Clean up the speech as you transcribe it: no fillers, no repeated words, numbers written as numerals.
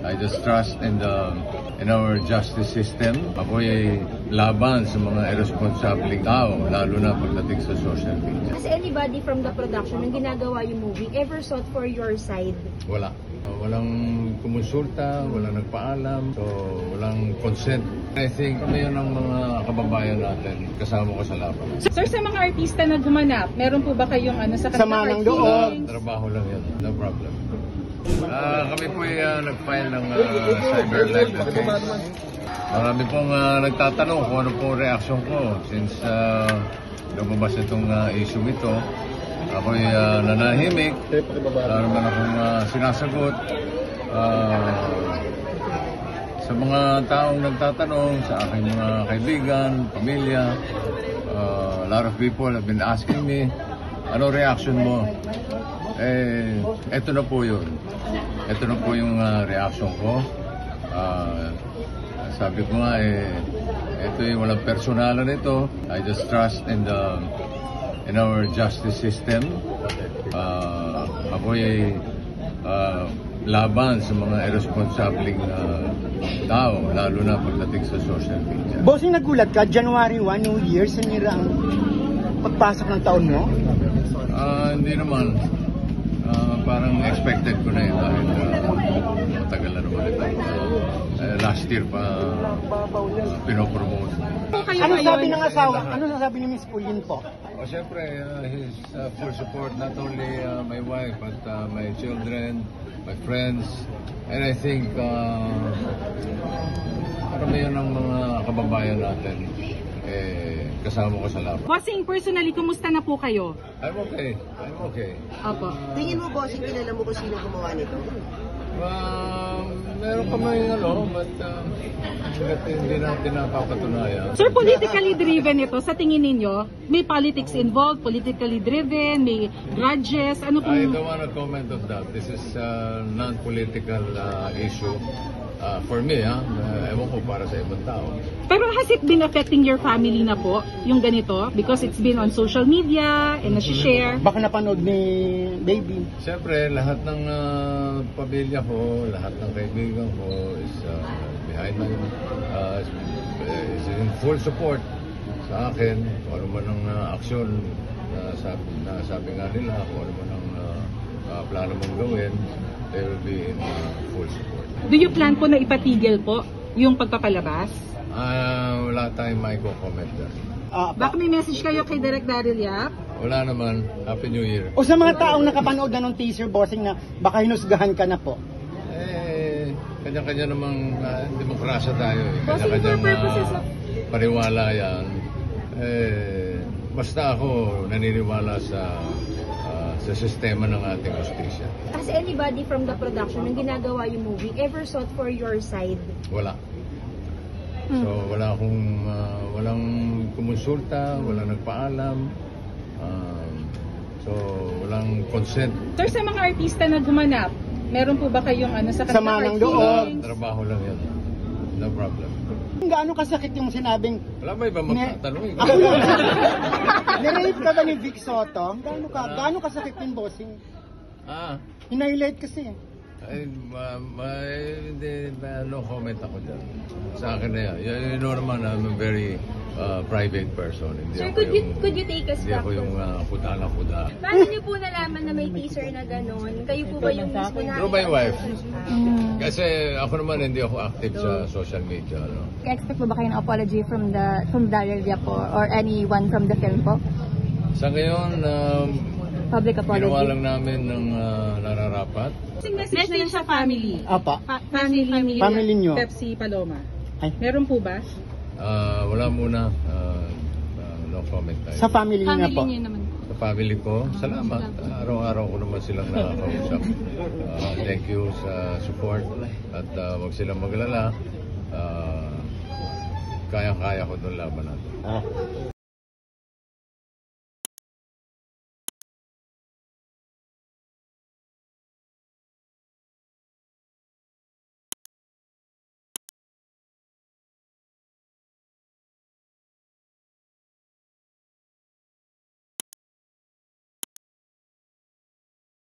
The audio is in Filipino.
I just trust in our justice system. Ako ay laban sa mga irresponsibleng tao, lalo na pagdating sa social media. Has anybody from the production ng ginagawa yung movie ever sought for your side? Wala. Walang kumonsulta, walang nagpaalam, so walang consent. I think kami yun ang mga kababayan natin kasama ko sa laban. Sir, sa mga artista na gumanap, meron po ba kayong sa Sama ng loob? Trabaho lang yun, no problem. Kami po ay nag-file ng cyber libel case. Marami pong nagtatanong kung ano pong reaksyon ko since lumabas itong issue ito. Ako'y nanahimik, wala naman akong sinasagot. Sa mga taong nagtatanong, sa aking mga kaibigan, pamilya, a lot of people have been asking me, ano reaction mo? Eto na po yun. Ito na po yung reaction ko. Sabi ko nga, ito yung walang personalan ito. I just trust in our justice system. Ako ay laban sa mga irresponsibleng tao, lalo na pagdating sa social media. Bossing, nagulat ka, January 1, New Year, sinira ang pagpasok ng taon mo? Hindi naman. Parang expected ko na yun dahil matagal na naman ito. Last year pa pinopromote. Ano sabi ng asawa? Ano sabi ni Miss Pauline po? Siyempre, his full support, not only my wife, but my children, my friends, and I think parang yun ang mga kababayan natin kasama ko sa laban. Bossing, personally, kumusta na po kayo? I'm okay. Opo. Tingin mo, Bossing, kilala mo kung sino gumawa nito? Meron pa may but hindi natin napapatunayan. Sir, politically driven ito, sa tingin ninyo, may politics involved, politically driven, may grudges, ano po? I don't want to comment on that. This is a non-political issue. For me, ewan ko para sa ibang tao. Pero has it been affecting your family na po, yung ganito? Because it's been on social media and nasi-share. Baka napanood ni baby. Siyempre, lahat ng pamilya ko, lahat ng kaibigan ko is behind my, is in full support sa akin. Kung ano man ang aksyon na sabi nga nila, kung ano man ang plano mong gawin, they will be in full support. Do you plan po na ipatigil po yung pagpapalabas? Wala tayong may comment dyan. Baka may message kayo kay Direk Daryl Yap? Wala naman. Happy New Year. O sa mga taong nakapanood na ng teaser, Bossing, na baka hinusgahan ka na po? Kanya-kanya namang demokrasya tayo. Kanya-kanya paniwala yan. Basta ako naniniwala sa sistema ng ating justisya. Has anybody from the production ng ginagawa yung movie ever sought for your side? Wala. So wala akong walang kumonsulta, walang nagpaalam. So walang consent. Sir, sa mga artista na gumanap, meron po ba kayong sa Sama ng loob? Trabaho lang yan. No problem. Gaano kasakit yung sinabing Wala ba iba magtatanong? nirape ka ba ni Vic Soto? Gaano kasakit yung, Bossing? Hinighlight kasi. No comment ako dyan. Sa akin na yan. You know naman, I'm a very private person. Sir, could you take us Hindi back? ako yung kuda na kuda. Paano niyo po nalaman na may teaser na gano'n? Kayo po ba yung mismo na? Through my wife. Kasi ako naman hindi ako active sa social media. No? Expect mo ba kayo ng apology from Daryl Yap or anyone from the film po? Sa ngayon, Public apology? ginawa lang namin ng nararapat. Message sa family. Apa? Family nyo. Pepsi Paloma. Ay. Meron po ba? Wala muna. No comment tayo. Sa family niyo na po? Sa family ko, salamat. Araw-araw ko naman silang nakakausap. Thank you sa support. At wag silang maglala. Kaya-kaya ko itong laban natin.